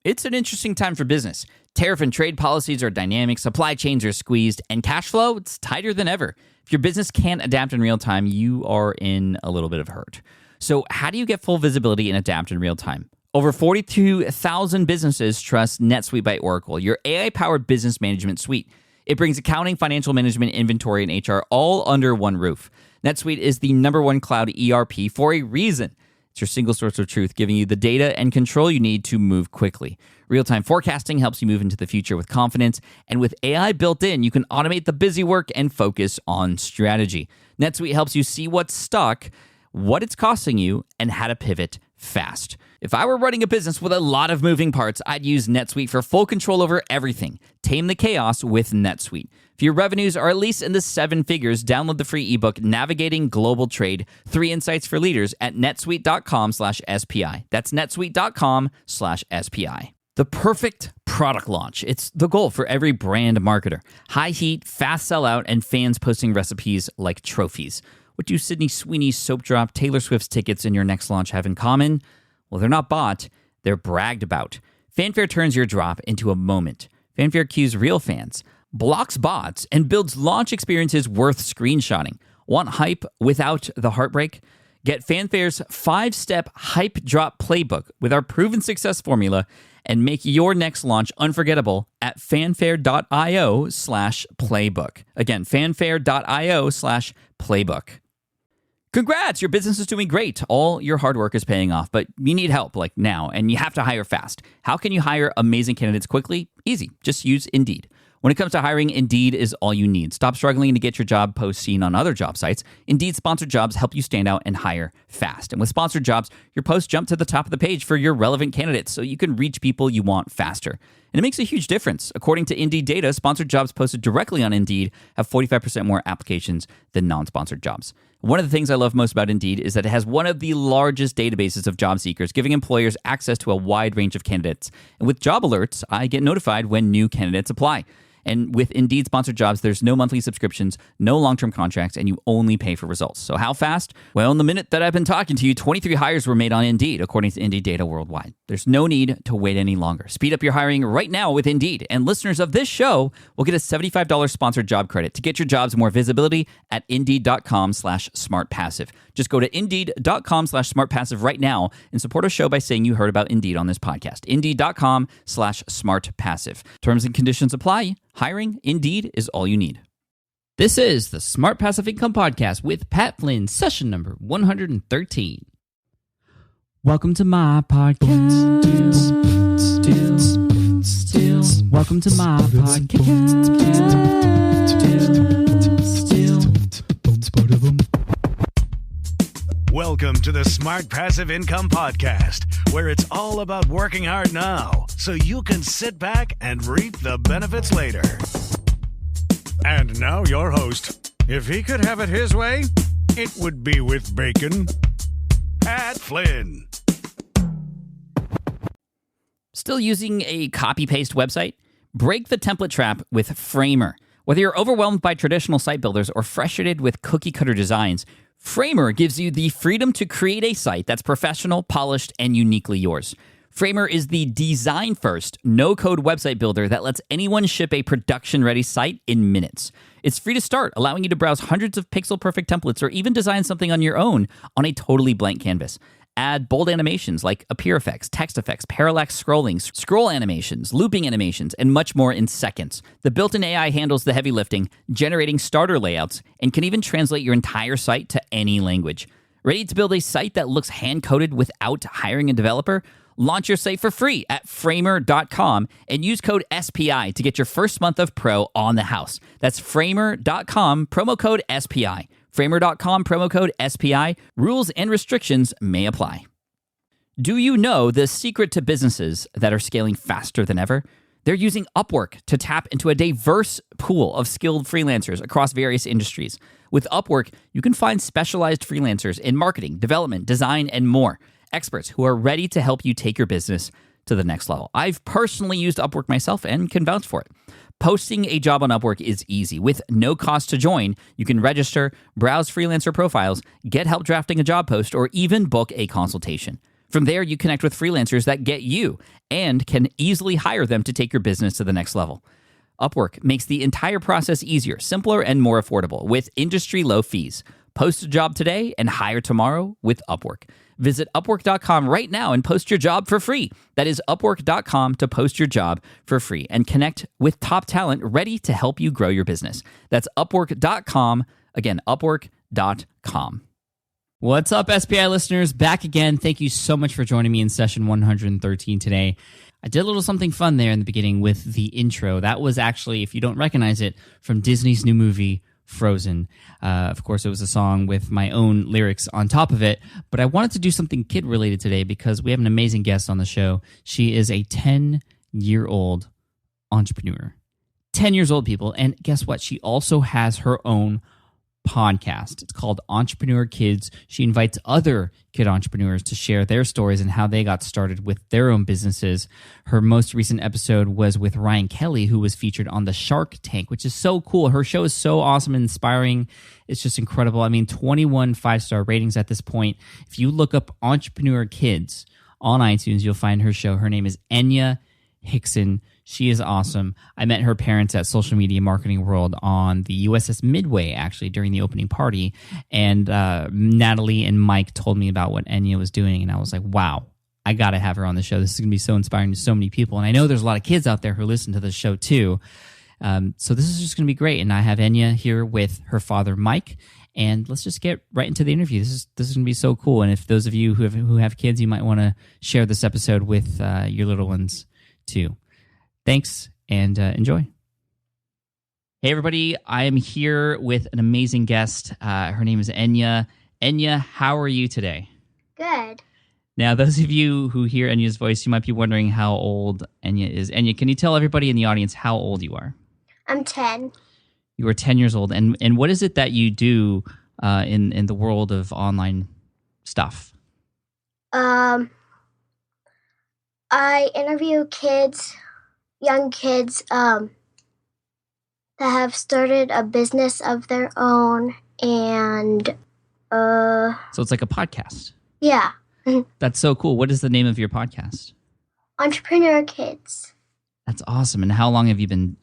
It's an interesting time for business. Tariff and trade policies are dynamic, supply chains are squeezed, and cash flow, it's tighter than ever. If your business can't adapt in real time, you are in a little bit of hurt. So how do you get full visibility and adapt in real time? Over 42,000 businesses trust NetSuite by Oracle, your AI-powered business management suite. It brings accounting, financial management, inventory, and HR all under one roof. NetSuite is the #1 cloud ERP for a reason. It's your single source of truth, giving you the data and control you need to move quickly. Real-time forecasting helps you move into the future with confidence, and with AI built in, you can automate the busy work and focus on strategy. NetSuite helps you see what's stuck, what it's costing you, and how to pivot fast. If I were running a business with a lot of moving parts, I'd use NetSuite for full control over everything. Tame the chaos with NetSuite. If your revenues are at least in the 7 figures, download the free ebook, Navigating Global Trade, 3 Insights for Leaders at netsuite.com/SPI. That's netsuite.com/SPI. The perfect product launch. It's the goal for every brand marketer. High heat, fast sellout, and fans posting recipes like trophies. What do Sydney Sweeney's soap drop, Taylor Swift's tickets, and your next launch have in common? Well, they're not bought, they're bragged about. Fanfare turns your drop into a moment. Fanfare cues real fans, blocks bots, and builds launch experiences worth screenshotting. Want hype without the heartbreak? Get Fanfare's 5-step hype drop playbook with our proven success formula and make your next launch unforgettable at fanfare.io/playbook. Again, fanfare.io/playbook. Congrats, your business is doing great. All your hard work is paying off, but you need help like now, and you have to hire fast. How can you hire amazing candidates quickly? Easy. Just use Indeed. When it comes to hiring, Indeed is all you need. Stop struggling to get your job post seen on other job sites. Indeed sponsored jobs help you stand out and hire fast. And with sponsored jobs, your posts jump to the top of the page for your relevant candidates so you can reach people you want faster. And it makes a huge difference. According to Indeed data, sponsored jobs posted directly on Indeed have 45% more applications than non-sponsored jobs. One of the things I love most about Indeed is that it has one of the largest databases of job seekers, giving employers access to a wide range of candidates. And with job alerts, I get notified when new candidates apply. And with Indeed sponsored jobs, there's no monthly subscriptions, no long-term contracts, and you only pay for results. So how fast? Well, in the minute that I've been talking to you, 23 hires were made on Indeed, according to Indeed data worldwide. There's no need to wait any longer. Speed up your hiring right now with Indeed. And listeners of this show will get a $75 sponsored job credit to get your jobs more visibility at Indeed.com/smartpassive. Just go to Indeed.com/smartpassive right now and support our show by saying you heard about Indeed on this podcast. Indeed.com/smartpassive. Terms and conditions apply. Hiring, Indeed, is all you need. This is the Smart Passive Income Podcast with Pat Flynn, session number 113. Welcome to my podcast. Welcome to my podcast. Welcome to the Smart Passive Income Podcast, where it's all about working hard now so you can sit back and reap the benefits later. And now your host. If he could have it his way, it would be with bacon. Pat Flynn. Still using a copy-paste website? Break the template trap with Framer. Whether you're overwhelmed by traditional site builders or frustrated with cookie-cutter designs, Framer gives you the freedom to create a site that's professional, polished, and uniquely yours. Framer is the design-first, no-code website builder that lets anyone ship a production-ready site in minutes. It's free to start, allowing you to browse hundreds of pixel-perfect templates or even design something on your own on a totally blank canvas. Add bold animations like appear effects, text effects, parallax scrolling, scroll animations, looping animations, and much more in seconds. The built-in AI handles the heavy lifting, generating starter layouts, and can even translate your entire site to any language. Ready to build a site that looks hand-coded without hiring a developer? Launch your site for free at framer.com and use code SPI to get your first month of pro on the house. That's framer.com, promo code SPI. Framer.com, promo code SPI. Rules and restrictions may apply. Do you know the secret to businesses that are scaling faster than ever? They're using Upwork to tap into a diverse pool of skilled freelancers across various industries. With Upwork, you can find specialized freelancers in marketing, development, design, and more. Experts who are ready to help you take your business to the next level. I've personally used Upwork myself and can vouch for it. Posting a job on Upwork is easy. With no cost to join, you can register, browse freelancer profiles, get help drafting a job post, or even book a consultation. From there, you connect with freelancers that get you and can easily hire them to take your business to the next level. Upwork makes the entire process easier, simpler, and more affordable with industry-low fees. Post a job today and hire tomorrow with Upwork. Visit Upwork.com right now and post your job for free. That is Upwork.com to post your job for free and connect with top talent ready to help you grow your business. That's Upwork.com. Again, Upwork.com. What's up, SPI listeners? Back again. Thank you so much for joining me in session 113 today. I did a little something fun there in the beginning with the intro. That was actually, if you don't recognize it, from Disney's new movie, Frozen. Of course, it was a song with my own lyrics on top of it, but I wanted to do something kid-related today because we have an amazing guest on the show. She is a 10-year-old entrepreneur. 10 years old, people, and guess what? She also has her own podcast. It's called Entrepreneur Kids. She invites other kid entrepreneurs to share their stories and how they got started with their own businesses. Her most recent episode was with Ryan Kelly, who was featured on the Shark Tank, which is so cool. Her show is so awesome and inspiring. It's just incredible. I mean, 21 5-star ratings at this point. If you look up Entrepreneur Kids on iTunes, you'll find her show. Her name is Enya Hixson. She is awesome. I met her parents at Social Media Marketing World on the USS Midway, actually, during the opening party. And Natalie and Mike told me about what Enya was doing, and I was like, wow, I got to have her on the show. This is going to be so inspiring to so many people. And I know there's a lot of kids out there who listen to the show, too. So this is just going to be great. And I have Enya here with her father, Mike. And let's just get right into the interview. This is going to be so cool. And if those of you who have kids, you might want to share this episode with your little ones, too. Thanks, and enjoy. Hey, everybody. I am here with an amazing guest. Her name is Enya. Enya, how are you today? Good. Now, those of you who hear Enya's voice, you might be wondering how old Enya is. Enya, can you tell everybody in the audience how old you are? I'm 10. You are 10 years old. And what is it that you do in the world of online stuff? I interview young kids that have started a business of their own, and so it's like a podcast. Yeah. That's so cool. What is the name of your podcast? Entrepreneur Kids. That's awesome. And how long have you been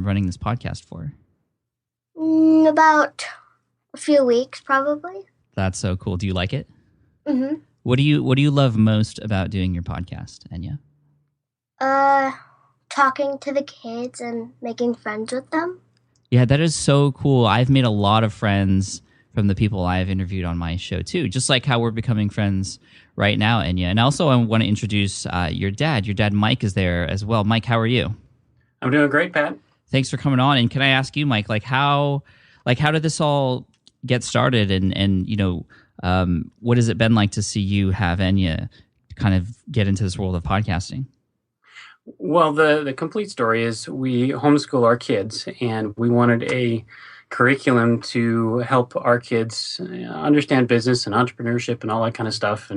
running this podcast for? About a few weeks, probably. That's so cool. Do you like it? Mm-hmm. What do you love most about doing your podcast, Enya? Talking to the kids and making friends with them. Yeah, that is so cool. I've made a lot of friends from the people I've interviewed on my show, too, just like how we're becoming friends right now, Enya. And also I want to introduce your dad. Your dad, Mike, is there as well. Mike, how are you? I'm doing great, Pat. Thanks for coming on. And can I ask you, Mike, how did this all get started? And what has it been like to see you have Enya kind of get into this world of podcasting? Well, the complete story is we homeschool our kids, and we wanted a curriculum to help our kids understand business and entrepreneurship and all that kind of stuff.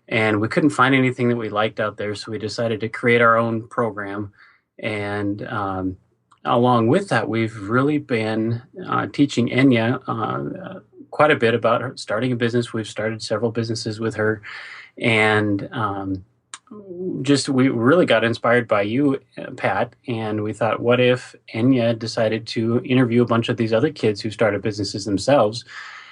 And we couldn't find anything that we liked out there, so we decided to create our own program. And along with that, we've really been teaching Enya quite a bit about her starting a business. We've started several businesses with her, and we really got inspired by you, Pat, and we thought, what if Enya decided to interview a bunch of these other kids who started businesses themselves?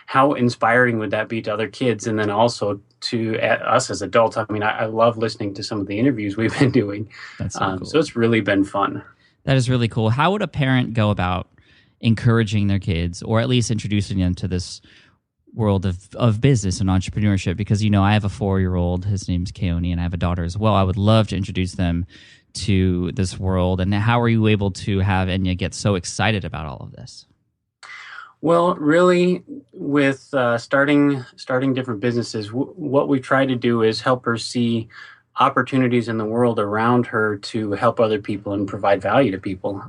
How inspiring would that be to other kids, and then also to us as adults? I mean, I love listening to some of the interviews we've been doing. That's so cool. So it's really been fun. That is really cool. How would a parent go about encouraging their kids, or at least introducing them to this world of business and entrepreneurship? Because, I have a 4-year-old, his name's Keone, and I have a daughter as well. I would love to introduce them to this world. And how are you able to have Enya get so excited about all of this? Well, really, with starting different businesses, what we try to do is help her see opportunities in the world around her to help other people and provide value to people.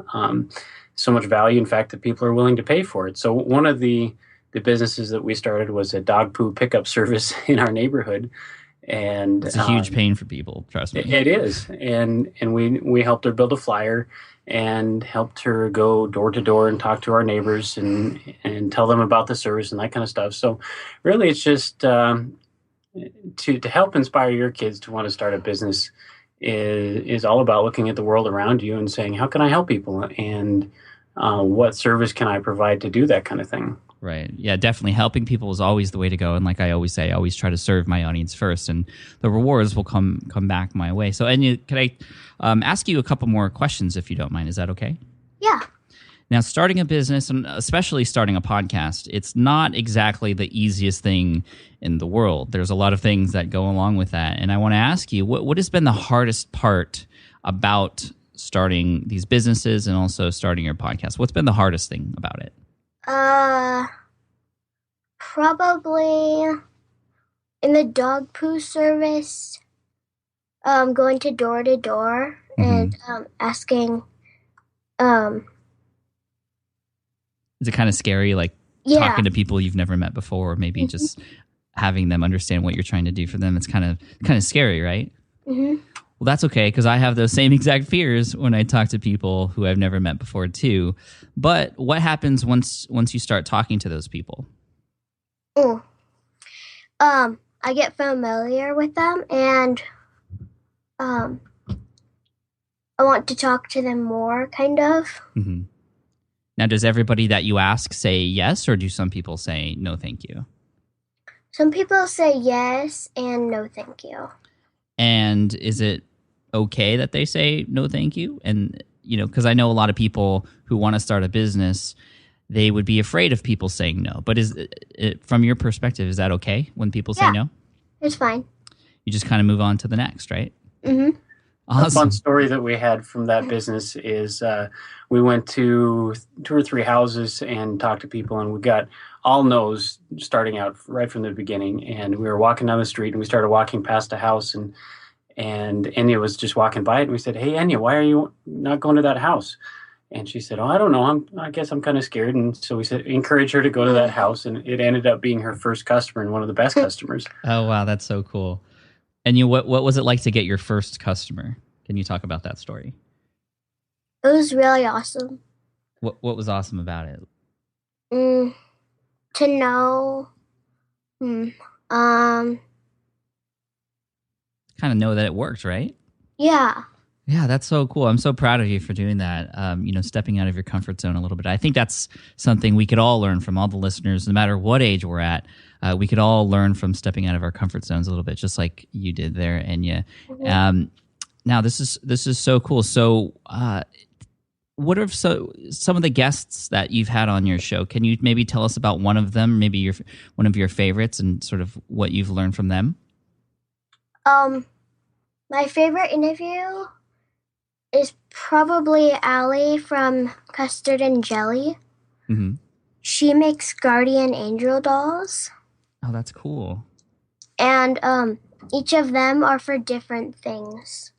So much value, in fact, that people are willing to pay for it. So one of the businesses that we started was a dog poo pickup service in our neighborhood. And it's a huge pain for people, trust me. It is. And we helped her build a flyer and helped her go door to door and talk to our neighbors and tell them about the service and that kind of stuff. So really it's just to help inspire your kids to want to start a business is all about looking at the world around you and saying, how can I help people? And what service can I provide to do that kind of thing? Right. Yeah, definitely. Helping people is always the way to go. And like I always say, I always try to serve my audience first, and the rewards will come back my way. So, Enya, can I ask you a couple more questions if you don't mind? Is that okay? Yeah. Now, starting a business, and especially starting a podcast, it's not exactly the easiest thing in the world. There's a lot of things that go along with that. And I want to ask you, what has been the hardest part about starting these businesses and also starting your podcast? What's been the hardest thing about it? Probably in the dog poo service, going to door and asking. Is it kind of scary, like talking to people you've never met before, or maybe just having them understand what you're trying to do for them? It's kind of scary, right? Mm-hmm. Well, that's okay, because I have those same exact fears when I talk to people who I've never met before too. But what happens once you start talking to those people? I get familiar with them, and I want to talk to them more, kind of. Mm-hmm. Now, does everybody that you ask say yes, or do some people say no, thank you? Some people say yes and no, thank you. And is it okay that they say no, thank you? And, because I know a lot of people who want to start a business, they would be afraid of people saying no. But is it, from your perspective, is that okay when people say no? It's fine. You just kind of move on to the next, right? Mm-hmm. Awesome. A fun story that we had from that business is we went to 2 or 3 houses and talked to people, and we got all no's starting out right from the beginning. And we were walking down the street, and we started walking past a house, and Enya was just walking by it, and we said, "Hey, Enya, why are you not going to that house?" And she said, "Oh, I don't know. I guess I'm kind of scared." And so we said, encourage her to go to that house, and it ended up being her first customer and one of the best customers. Oh, wow, that's so cool. And what was it like to get your first customer? Can you talk about that story? It was really awesome. What was awesome about it? To know, kind of know that it worked, right? Yeah. Yeah, that's so cool. I'm so proud of you for doing that. Stepping out of your comfort zone a little bit. I think that's something we could all learn from, all the listeners, no matter what age we're at. We could all learn from stepping out of our comfort zones a little bit, just like you did there, Enya. Mm-hmm. Now, this is so cool. So, what are some of the guests that you've had on your show? Can you maybe tell us about one of them, maybe one of your favorites, and sort of what you've learned from them? My favorite interview is probably Allie from Custard and Jelly. Mm-hmm. She makes guardian angel dolls. Oh, that's cool. And each of them are for different things.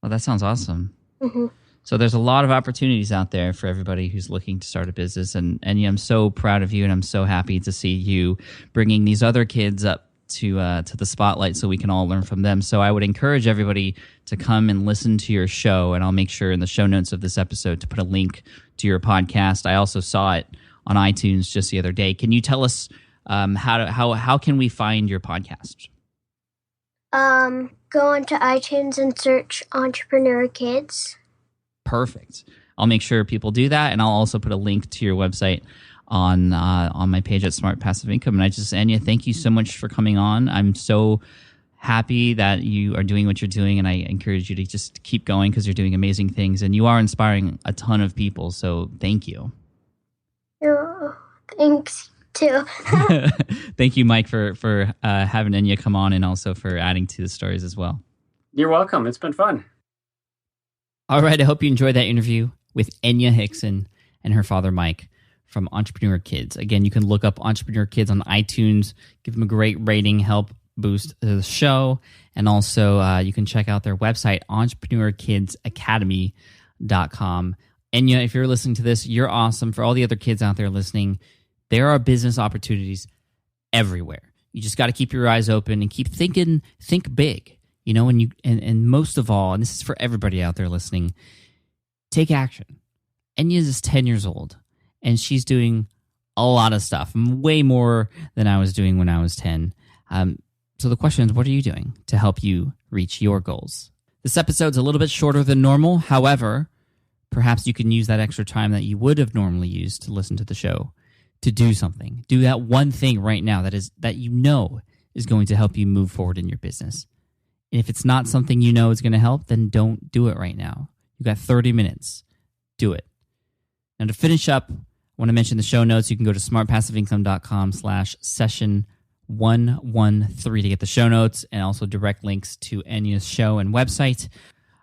Well, that sounds awesome. Mm-hmm. So there's a lot of opportunities out there for everybody who's looking to start a business. And I'm so proud of you, and I'm so happy to see you bringing these other kids up to the spotlight so we can all learn from them. So I would encourage everybody to come and listen to your show, and I'll make sure in the show notes of this episode to put a link to your podcast. I also saw it on iTunes just the other day. Can you tell us how can we find your podcast? Go onto iTunes and search Entrepreneur Kids. Perfect. I'll make sure people do that, and I'll also put a link to your website on my page at Smart Passive Income. And Enya, thank you so much for coming on. I'm so happy that you are doing what you're doing, and I encourage you to just keep going because you're doing amazing things, and you are inspiring a ton of people. So thank you. Oh, thanks too. Thank you, Mike, for having Enya come on, and also for adding to the stories as well. You're welcome. It's been fun. All right. I hope you enjoyed that interview with Enya Hixson and her father, Mike, from Entrepreneur Kids. Again, you can look up Entrepreneur Kids on iTunes, give them a great rating, help boost the show, and also you can check out their website, entrepreneurkidsacademy.com. Enya, if you're listening to this, you're awesome. For all the other kids out there listening, there are business opportunities everywhere. You just got to keep your eyes open and think big. And most of all, and this is for everybody out there listening, take action. Enya is 10 years old, and she's doing a lot of stuff, way more than I was doing when I was 10. So the question is, what are you doing to help you reach your goals? This episode's a little bit shorter than normal. However, perhaps you can use that extra time that you would have normally used to listen to the show to do something. Do that one thing right now that you know is going to help you move forward in your business. And if it's not something you know is going to help, then don't do it right now. You've got 30 minutes. Do it. Now to finish up, I want to mention the show notes. You can go to smartpassiveincome.com/session113 to get the show notes and also direct links to Enya's show and website.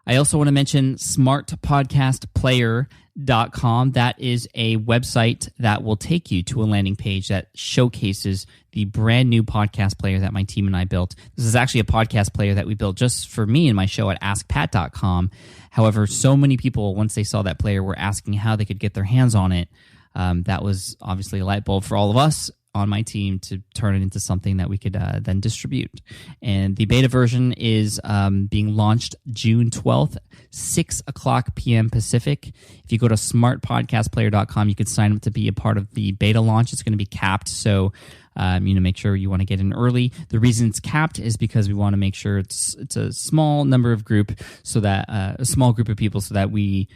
I also want to mention smartpodcastplayer.com. That is a website that will take you to a landing page that showcases the brand new podcast player that my team and I built. This is actually a podcast player that we built just for me and my show at askpat.com. However, so many people, once they saw that player, were asking how they could get their hands on it. That was obviously a light bulb for all of us on my team to turn it into something that we could then distribute. And the beta version is being launched June 12th, 6 o'clock p.m. Pacific. If you go to smartpodcastplayer.com, you could sign up to be a part of the beta launch. It's going to be capped, so make sure you want to get in early. The reason it's capped is because we want to make sure it's a small number of group, so that a small group of people, so that we,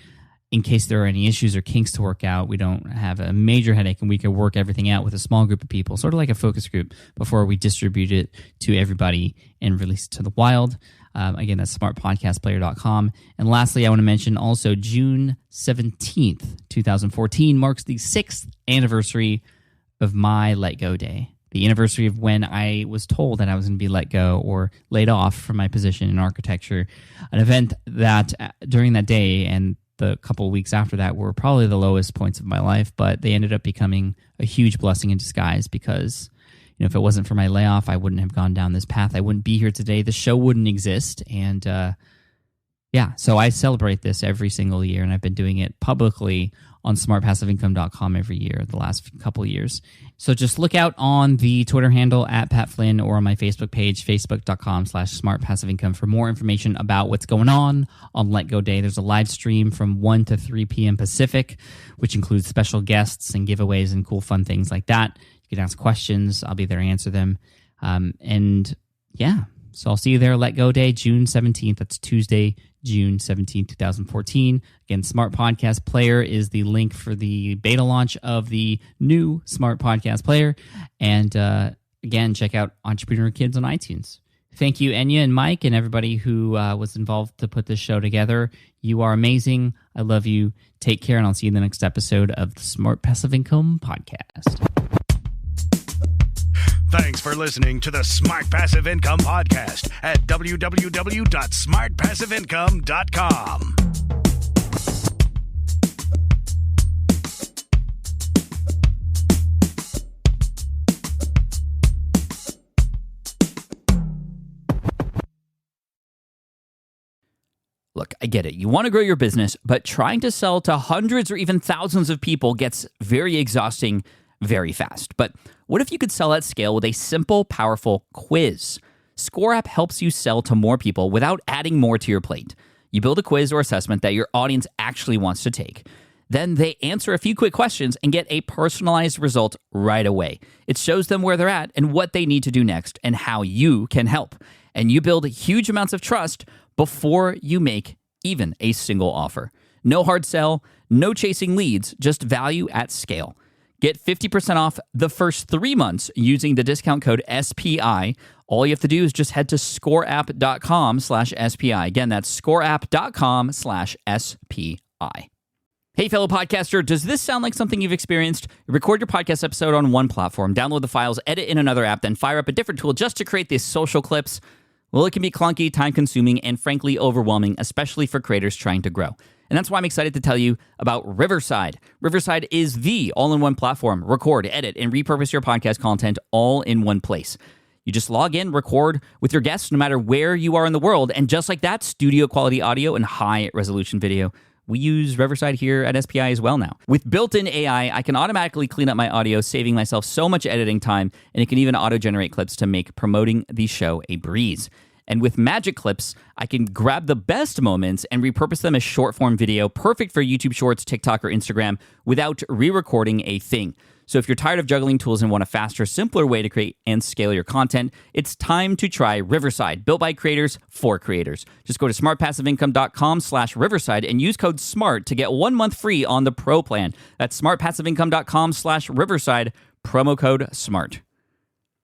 in case there are any issues or kinks to work out, we don't have a major headache and we can work everything out with a small group of people, sort of like a focus group, before we distribute it to everybody and release it to the wild. Again, that's smartpodcastplayer.com. And lastly, I want to mention also June 17th, 2014 marks the 6th anniversary of my Let Go Day. The anniversary of when I was told that I was going to be let go or laid off from my position in architecture. An event that during that day and the couple of weeks after that were probably the lowest points of my life, but they ended up becoming a huge blessing in disguise because, if it wasn't for my layoff, I wouldn't have gone down this path. I wouldn't be here today. The show wouldn't exist. And so I celebrate this every single year, and I've been doing it publicly on smartpassiveincome.com every year the last couple of years. So just look out on the Twitter handle at Pat Flynn or on my Facebook page, facebook.com/smartpassiveincome for more information about what's going on Let Go Day. There's a live stream from 1 to 3 p.m. Pacific, which includes special guests and giveaways and cool fun things like that. You can ask questions. I'll be there to answer them. So I'll see you there Let Go Day, June 17th. That's Tuesday, June 17th, 2014. Again, Smart Podcast Player is the link for the beta launch of the new Smart Podcast Player. And again, check out Entrepreneur Kids on iTunes. Thank you, Enya and Mike, and everybody who was involved to put this show together. You are amazing. I love you. Take care, and I'll see you in the next episode of the Smart Passive Income Podcast. Thanks for listening to the Smart Passive Income Podcast at www.smartpassiveincome.com. Look, I get it. You want to grow your business, but trying to sell to hundreds or even thousands of people gets very exhausting very fast. But what if you could sell at scale with a simple, powerful quiz? ScoreApp helps you sell to more people without adding more to your plate. You build a quiz or assessment that your audience actually wants to take. Then they answer a few quick questions and get a personalized result right away. It shows them where they're at and what they need to do next and how you can help. And you build huge amounts of trust before you make even a single offer. No hard sell, no chasing leads, just value at scale. Get 50% off the first 3 months using the discount code SPI. All you have to do is just head to scoreapp.com/SPI. Again, that's scoreapp.com/SPI. Hey, fellow podcaster, does this sound like something you've experienced? Record your podcast episode on one platform, download the files, edit in another app, then fire up a different tool just to create these social clips. Well, it can be clunky, time-consuming, and frankly overwhelming, especially for creators trying to grow. And that's why I'm excited to tell you about Riverside. Riverside is the all-in-one platform. Record, edit, and repurpose your podcast content all in one place. You just log in, record with your guests no matter where you are in the world, and just like that, studio-quality audio and high-resolution video. We use Riverside here at SPI as well now. With built-in AI, I can automatically clean up my audio, saving myself so much editing time, and it can even auto-generate clips to make promoting the show a breeze. And with Magic Clips, I can grab the best moments and repurpose them as short-form video, perfect for YouTube Shorts, TikTok, or Instagram, without re-recording a thing. So if you're tired of juggling tools and want a faster, simpler way to create and scale your content, it's time to try Riverside, built by creators for creators. Just go to smartpassiveincome.com/Riverside and use code SMART to get 1 month free on the Pro plan. That's smartpassiveincome.com/Riverside, promo code SMART.